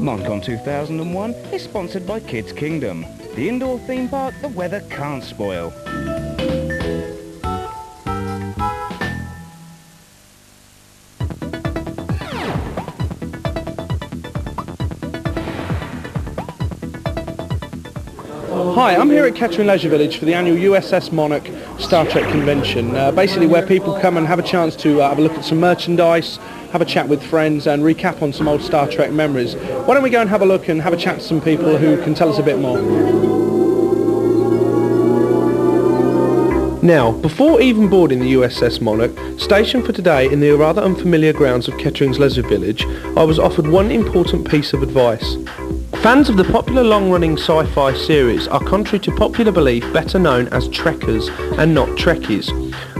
Moncon 2001 is sponsored by Kids Kingdom, the indoor theme park the weather can't spoil. Hi, I'm here at Kettering Leisure Village for the annual USS Monarch Star Trek convention, basically where people come and have a chance to have a look at some merchandise, have a chat with friends and recap on some old Star Trek memories. Why don't we go and have a look and have a chat to some people who can tell us a bit more. Now, before even boarding the USS Monarch, stationed for today in the rather unfamiliar grounds of Kettering's Leisure Village, I was offered one important piece of advice. Fans of the popular long-running sci-fi series are, contrary to popular belief, better known as Trekkers and not Trekkies.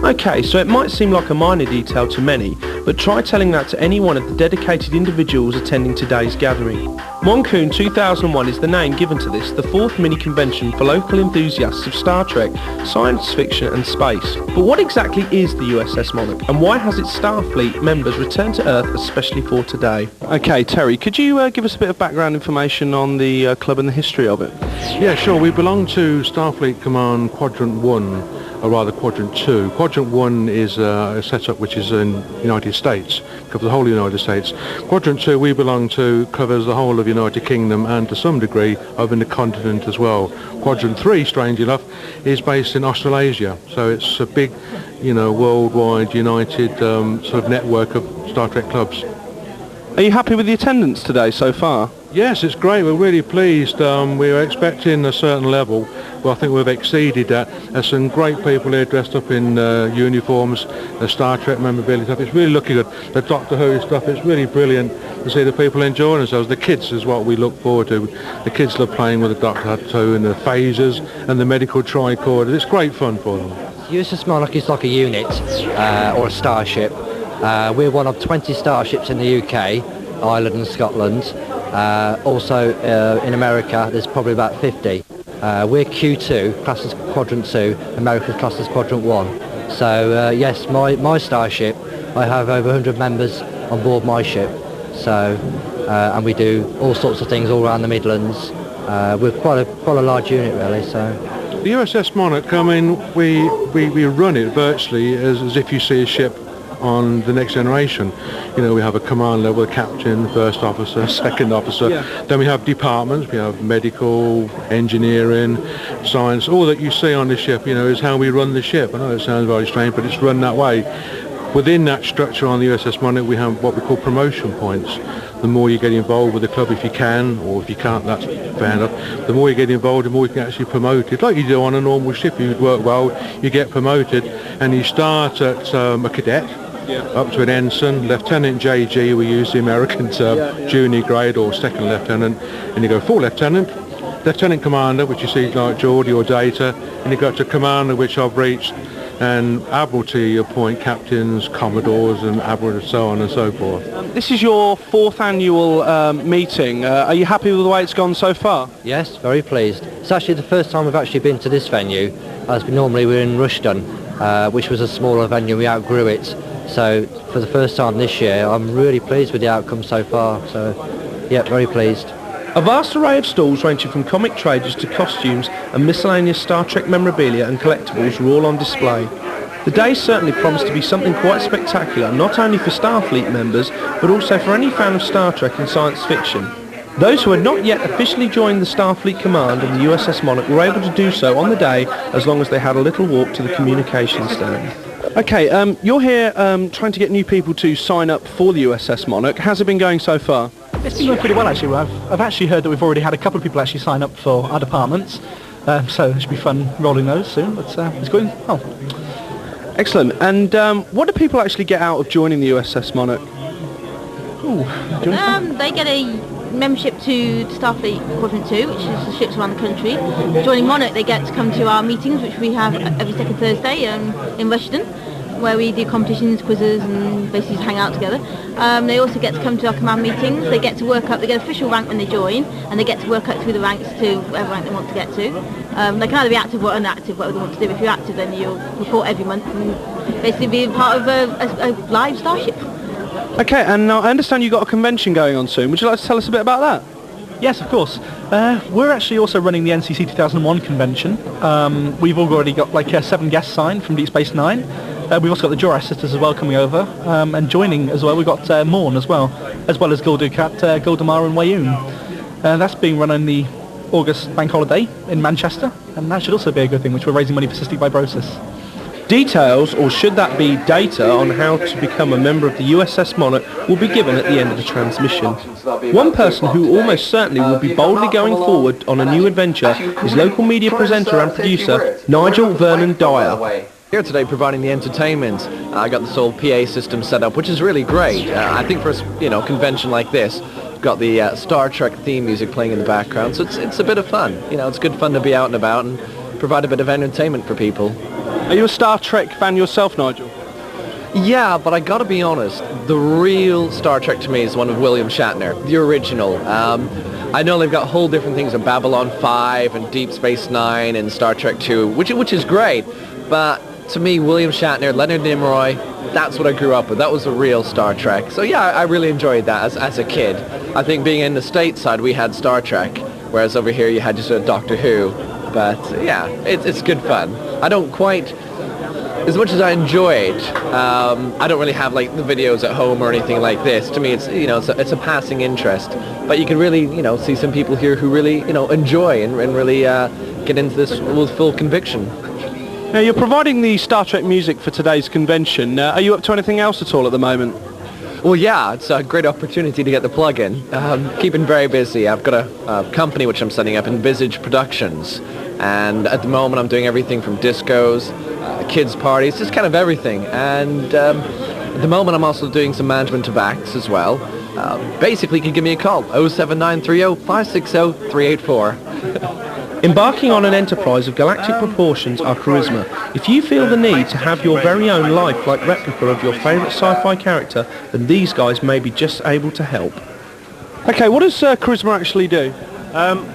Okay, so it might seem like a minor detail to many, but try telling that to any one of the dedicated individuals attending today's gathering. Moncon 2001 is the name given to this, the fourth mini-convention for local enthusiasts of Star Trek, science fiction and space. But what exactly is the USS Monarch, and why has its Starfleet members returned to Earth especially for today? Okay, Terry, could you give us a bit of background information on the club and the history of it? Yeah, sure. We belong to Starfleet Command Quadrant 1. Or rather Quadrant 2. Quadrant 1 is a setup which is in the United States, covers the whole of the United States. Quadrant 2 we belong to covers the whole of the United Kingdom and to some degree over in the continent as well. Quadrant 3, strangely enough, is based in Australasia, so it's a big, worldwide united sort of network of Star Trek clubs. Are you happy with the attendance today so far? Yes, it's great. We're really pleased. We were expecting a certain level, but I think we've exceeded that. There's some great people here dressed up in uniforms, the Star Trek memorabilia stuff. It's really looking good. The Doctor Who stuff, it's really brilliant to see the people enjoying themselves. The kids is what we look forward to. The kids love playing with the Doctor Who and the phasers and the medical tricorders. It's great fun for them. USS Monarch is like a unit or a starship. We're one of 20 starships in the UK, Ireland and Scotland. Also in America there's probably about 50. We're Q2, classed as Quadrant 2, America's classed as Quadrant 1. So yes, my starship, I have over 100 members on board my ship. So and we do all sorts of things all around the Midlands. We're quite a large unit really. So the USS Monarch, I mean, we run it virtually as if you see a ship on the Next Generation. We have a command level, a captain, first officer, second officer. Yeah. Then we have departments. We have medical, engineering, science. All that you see on the ship, is how we run the ship. I know it sounds very strange, but it's run that way. Within that structure on the USS Monarch, we have what we call promotion points. The more you get involved with the club, if you can, or if you can't, that's fair enough. The more you get involved, the more you can actually promote it. Like you do on a normal ship, you work well, you get promoted, and you start at a cadet, up to an ensign, Lieutenant JG, we use the American term, junior grade or second lieutenant, and you go full lieutenant, lieutenant commander, which you see like Geordie or Data, and you go to commander, which I've reached, and admiralty, you appoint captains, commodores, and admirals, and so on and so forth. This is your fourth annual meeting. Are you happy with the way it's gone so far? Yes, very pleased. It's actually the first time we've actually been to this venue, as normally we're in Rushden, which was a smaller venue. We outgrew it. So for the first time this year, I'm really pleased with the outcome so far. So yeah, very pleased. A vast array of stalls ranging from comic traders to costumes and miscellaneous Star Trek memorabilia and collectibles are all on display. The day certainly promised to be something quite spectacular, not only for Starfleet members, but also for any fan of Star Trek and science fiction. Those who had not yet officially joined the Starfleet Command and the USS Monarch were able to do so on the day, as long as they had a little walk to the communications stand. Okay, you're here trying to get new people to sign up for the USS Monarch. How's it been going so far? It's been going pretty well actually. I've actually heard that we've already had a couple of people actually sign up for our departments, so it should be fun rolling those soon, but it's going well. Excellent. And what do people actually get out of joining the USS Monarch? They get a membership to Starfleet Quadrant 2, which is the ships around the country. Joining Monarch, they get to come to our meetings, which we have every second Thursday in Rushden, where we do competitions, quizzes, and basically just hang out together. They also get to come to our command meetings. They get to work up, they get official rank when they join, and they get to work up through the ranks to whatever rank they want to get to. They can either be active or inactive, whatever they want to do. If you're active, then you'll report every month and basically be part of a live starship. Okay, and I understand you've got a convention going on soon. Would you like to tell us a bit about that? Yes, of course. We're actually also running the NCC 2001 convention. We've already got like 7 guests signed from Deep Space Nine. We've also got the Joras sisters as well coming over, and joining as well. We've got Morn as well as Gul Dukat, Goldemar and Wayoon. That's being run on the August bank holiday in Manchester, and that should also be a good thing, which we're raising money for cystic fibrosis. Details, or should that be data, on how to become a member of the USS Monarch will be given at the end of the transmission. One person who almost certainly will be boldly going forward on a new adventure is local media presenter and producer Nigel Vernon Dyer. Here today providing the entertainment. I got this old PA system set up, which is really great. I think for a convention like this, got the Star Trek theme music playing in the background, so it's a bit of fun. It's good fun to be out and about and provide a bit of entertainment for people. Are you a Star Trek fan yourself, Nigel? Yeah, but I gotta be honest, the real Star Trek to me is one of William Shatner, the original. I know they've got whole different things of Babylon 5 and Deep Space Nine and Star Trek 2, which is great, but to me, William Shatner, Leonard Nimoy, that's what I grew up with. That was the real Star Trek. So yeah, I really enjoyed that as a kid. I think being in the stateside, we had Star Trek, whereas over here you had just a Doctor Who. But yeah, it's good fun. I don't quite, as much as I enjoy it, I don't really have like the videos at home or anything like this. To me, it's it's a passing interest. But you can really see some people here who really enjoy and really get into this with full conviction. Now, you're providing the Star Trek music for today's convention. Are you up to anything else at all at the moment? Well, yeah, it's a great opportunity to get the plug in. Keeping very busy. I've got a company which I'm setting up, Envisage Productions. And at the moment I'm doing everything from discos, kids parties, just kind of everything. And at the moment I'm also doing some management of acts as well. Basically you can give me a call, 07930 560 384. Embarking on an enterprise of galactic proportions are charisma. If you feel the need to have your very own lifelike replica of your favourite sci-fi character, then these guys may be just able to help. Okay, what does charisma actually do?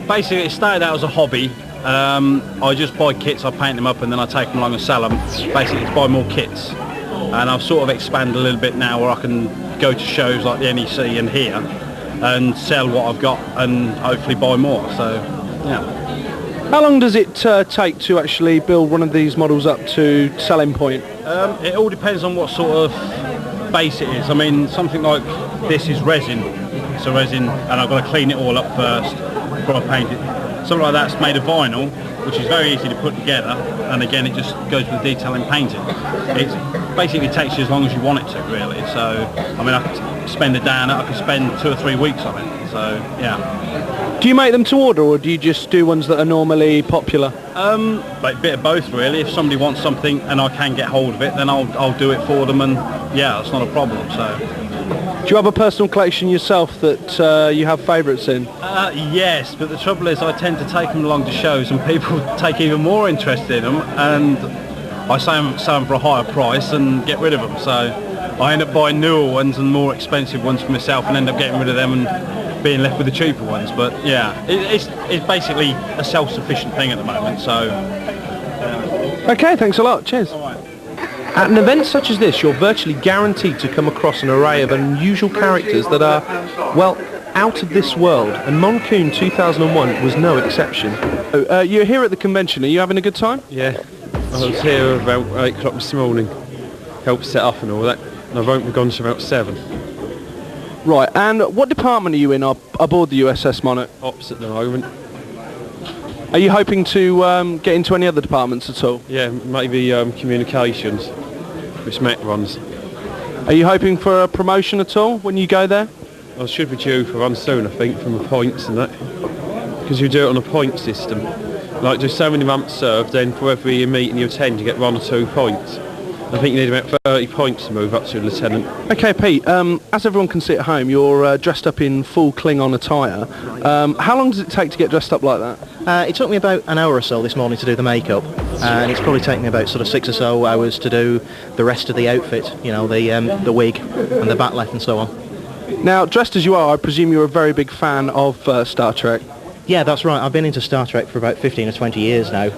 Basically, it started out as a hobby. I just buy kits, I paint them up, and then I take them along and sell them. Basically, to buy more kits. And I've sort of expanded a little bit now where I can go to shows like the NEC and here and sell what I've got and hopefully buy more. So, yeah. How long does it take to actually build one of these models up to selling point? It all depends on what sort of base it is. I mean, something like this is resin. It's a resin, and I've got to clean it all up first before I paint it. Something like that's made of vinyl, which is very easy to put together, and again it just goes with detail in painting. It basically takes you as long as you want it to, really. So, I mean, I could spend a day on it, I could spend 2 or 3 weeks on it, so yeah. Do you make them to order, or do you just do ones that are normally popular? Like a bit of both, really. If somebody wants something and I can get hold of it, then I'll do it for them, and yeah, that's not a problem. So. Do you have a personal collection yourself that you have favourites in? Yes, but the trouble is I tend to take them along to shows and people take even more interest in them, and I sell them for a higher price and get rid of them. So I end up buying newer ones and more expensive ones for myself and end up getting rid of them and being left with the cheaper ones. But yeah, it's basically a self-sufficient thing at the moment. So. Okay, thanks a lot. Cheers. All right. At an event such as this, you're virtually guaranteed to come across an array of unusual characters that are, well, out of this world, and Moncon 2001 was no exception. You're here at the convention, are you having a good time? Yeah, I was here about 8 o'clock this morning, helped set up and all that, and I've only gone to about 7. Right, and what department are you in aboard the USS Monarch? Ops at the moment. Are you hoping to get into any other departments at all? Yeah, maybe communications, which Matt runs. Are you hoping for a promotion at all when you go there? I should be due for one soon, I think, from the points and that. Because you do it on a point system. Like, do so many months served, then for every meeting you attend, you get 1 or 2 points. I think you need about 30 points to move up to a lieutenant. Okay, Pete, as everyone can see at home, you're dressed up in full Klingon attire. How long does it take to get dressed up like that? It took me about an hour or so this morning to do the makeup, and it's probably taken me about sort of 6 or so hours to do the rest of the outfit, you know, the wig and the batleth and so on. Now, dressed as you are, I presume you're a very big fan of Star Trek. Yeah, that's right. I've been into Star Trek for about 15 or 20 years now.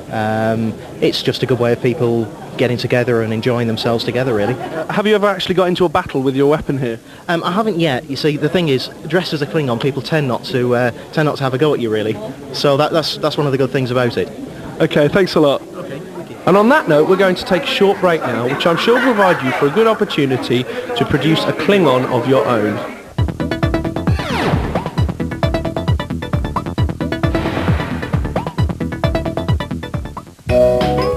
It's just a good way of people getting together and enjoying themselves together, really. Have you ever actually got into a battle with your weapon here? I haven't yet. You see, the thing is, dressed as a Klingon, people tend not to have a go at you, really. So that's one of the good things about it. Okay, thanks a lot. And on that note, we're going to take a short break now, which I'm sure will provide you for a good opportunity to produce a Klingon of your own.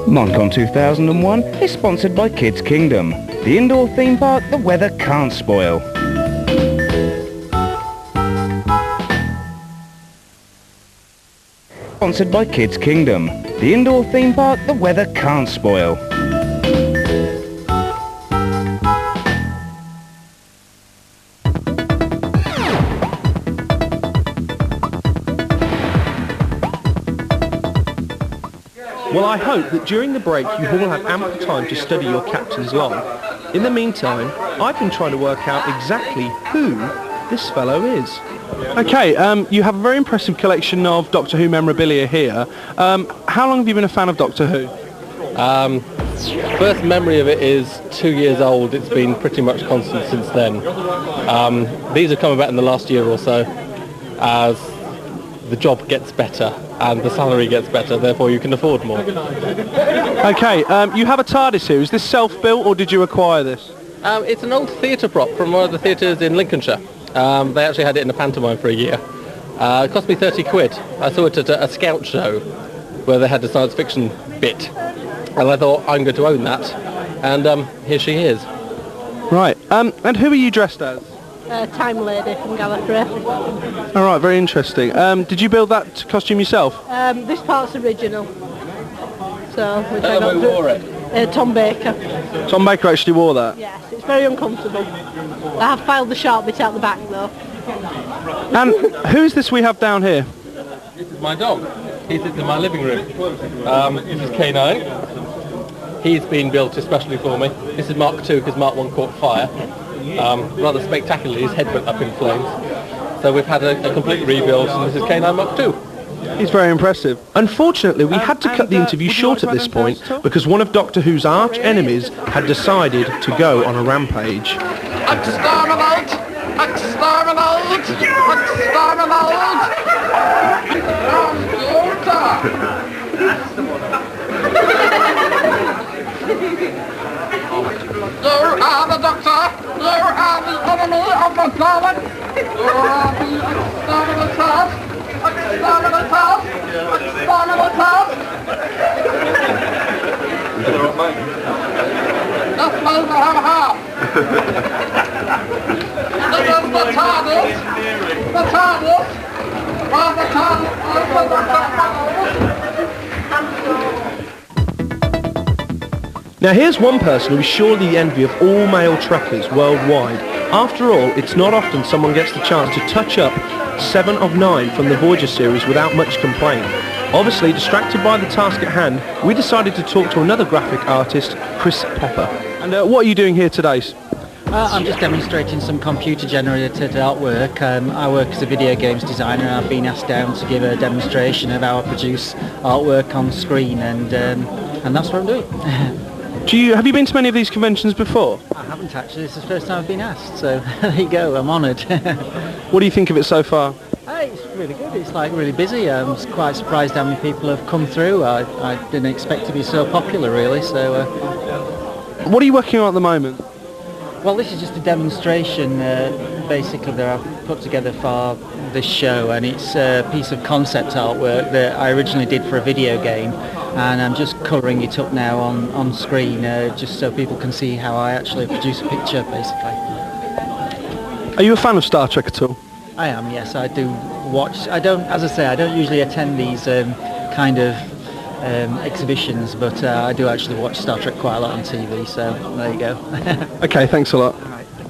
Moncon 2001 is sponsored by Kids Kingdom, the indoor theme park the weather can't spoil. Sponsored by Kids Kingdom, the indoor theme park the weather can't spoil. Well, I hope that during the break you all have ample time to study your captain's log. In the meantime, I've been trying to work out exactly who this fellow is. Okay, you have a very impressive collection of Doctor Who memorabilia here. How long have you been a fan of Doctor Who? First memory of it is 2 years old. It's been pretty much constant since then. These have come about in the last year or so as the job gets better and the salary gets better, therefore you can afford more. Okay, you have a TARDIS here. Is this self-built or did you acquire this? It's an old theatre prop from one of the theatres in Lincolnshire. They actually had it in a pantomime for a year. It cost me 30 quid. I saw it at a scout show where they had a science fiction bit. And I thought, I'm going to own that. And here she is. Right. And who are you dressed as? Time Lady from Gallifrey. All right, very interesting. Did you build that costume yourself? This part's original. So, which I Who wore it? Tom Baker. Tom Baker actually wore that? Yes, it's very uncomfortable. I have filed the sharp bit out the back though. And who's this we have down here? This is my dog. He sits in my living room. This is K9. He's been built especially for me. This is Mark II because Mark I caught fire. Rather spectacularly, his head went up in flames. So we've had a complete rebuild, and this is K9 Mark II. He's very impressive. Unfortunately, we had to cut the interview short at this point because one of Doctor Who's arch enemies had decided to go on a rampage. Exterminate! Exterminate! Exterminate! You are the Doctor! You are the enemy of the Planet! You are the exterminators! Exterminators! Exterminators! Let's move the half. This is the TARDIS! The TARDIS! While the TARDIS is the Now here's one person who is surely the envy of all male trekkers worldwide. After all, it's not often someone gets the chance to touch up 7 of 9 from the Voyager series without much complaint. Obviously, distracted by the task at hand, we decided to talk to another graphic artist, Chris Pepper. And what are you doing here today? I'm just demonstrating some computer-generated artwork. I work as a video games designer, and I've been asked down to give a demonstration of how I produce artwork on screen, and that's what I'm doing. Have you been to many of these conventions before? I haven't actually. This is the first time I've been asked, so there you go, I'm honoured. What do you think of it so far? It's really good. It's like really busy. I'm quite surprised how many people have come through. I didn't expect to be so popular, really. So. What are you working on at the moment? Well, this is just a demonstration, basically, that I've put together for this show, and it's a piece of concept artwork that I originally did for a video game, and I'm just colouring it up now on screen, just so people can see how I actually produce a picture, basically. Are you a fan of Star Trek at all? I am, yes. I do watch. I don't usually attend these kind of exhibitions, but I do actually watch Star Trek quite a lot on TV, so there you go. Okay, thanks a lot.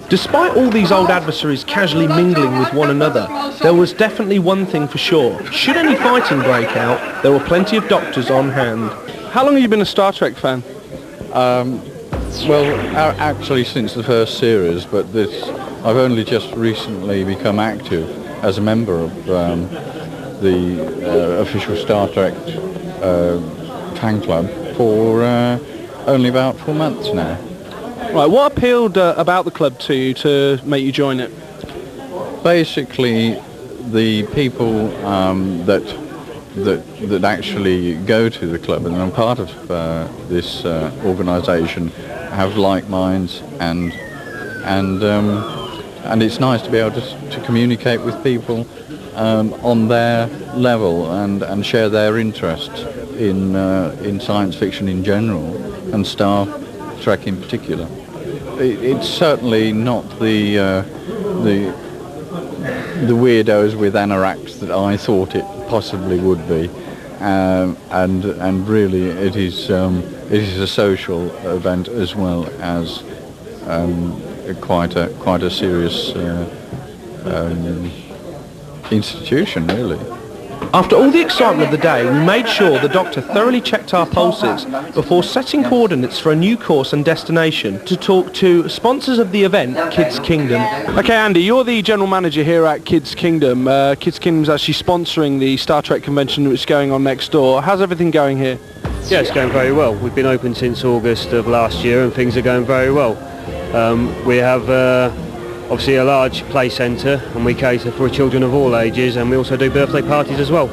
Despite all these old adversaries casually mingling with one another, there was definitely one thing for sure. Should any fighting break out, there were plenty of doctors on hand. How long have you been a Star Trek fan? Well, actually since the first series, but I've only just recently become active as a member of the official Star Trek fan club for only about 4 months now. Right, what appealed about the club to you to make you join it? Basically, the people that actually go to the club and are part of this organisation have like minds, and it's nice to be able to communicate with people on their level and share their interest in science fiction in general and Star Trek in particular. It's certainly not the weirdos with anoraks that I thought it possibly would be, and really it is a social event as well as quite a serious institution, really. After all the excitement of the day, we made sure the doctor thoroughly checked our pulses before setting coordinates for a new course and destination to talk to sponsors of the event, Kids Kingdom. Okay, Andy, you're the general manager here at Kids Kingdom. Kids Kingdom's actually sponsoring the Star Trek convention which is going on next door. How's everything going here? Yeah, it's going very well. We've been open since August of last year and things are going very well. We have obviously a large play centre and we cater for children of all ages, and we also do birthday parties as well.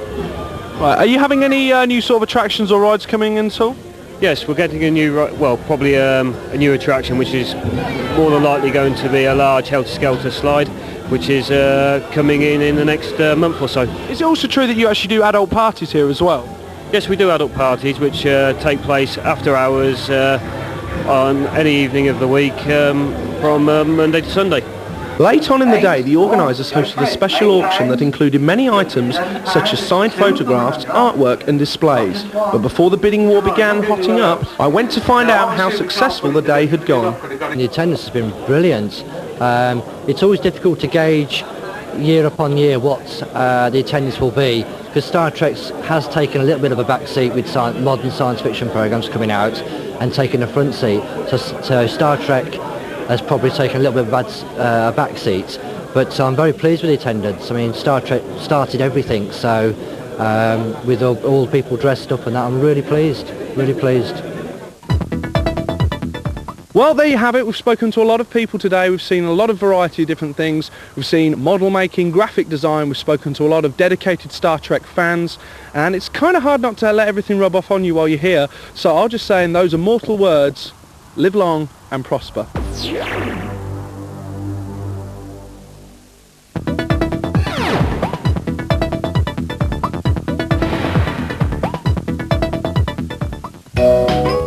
Right, are you having any new sort of attractions or rides coming in at all? Yes, we're getting a new, probably a new attraction which is more than likely going to be a large helter-skelter slide, which is coming in the next month or so. Is it also true that you actually do adult parties here as well? Yes, we do adult parties which take place after hours on any evening of the week from Monday to Sunday. Late on in the day, the organisers hosted a special auction that included many items such as signed photographs, artwork and displays. But before the bidding war began hotting up, I went to find out how successful the day had gone. The attendance has been brilliant. It's always difficult to gauge year upon year what the attendance will be, because Star Trek has taken a little bit of a back seat with modern science fiction programmes coming out and taken a front seat. So Star Trek has probably taken a little bit of a back seat, but I'm very pleased with the attendance. I mean, Star Trek started everything, so with all the people dressed up and that, I'm really pleased, really pleased. Well, there you have it. We've spoken to a lot of people today. We've seen a lot of variety of different things. We've seen model making, graphic design. We've spoken to a lot of dedicated Star Trek fans, and it's kind of hard not to let everything rub off on you while you're here. So I'll just say in those immortal words, live long and prosper.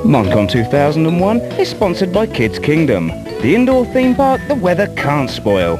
Moncon 2001 is sponsored by Kids Kingdom, the indoor theme park the weather can't spoil.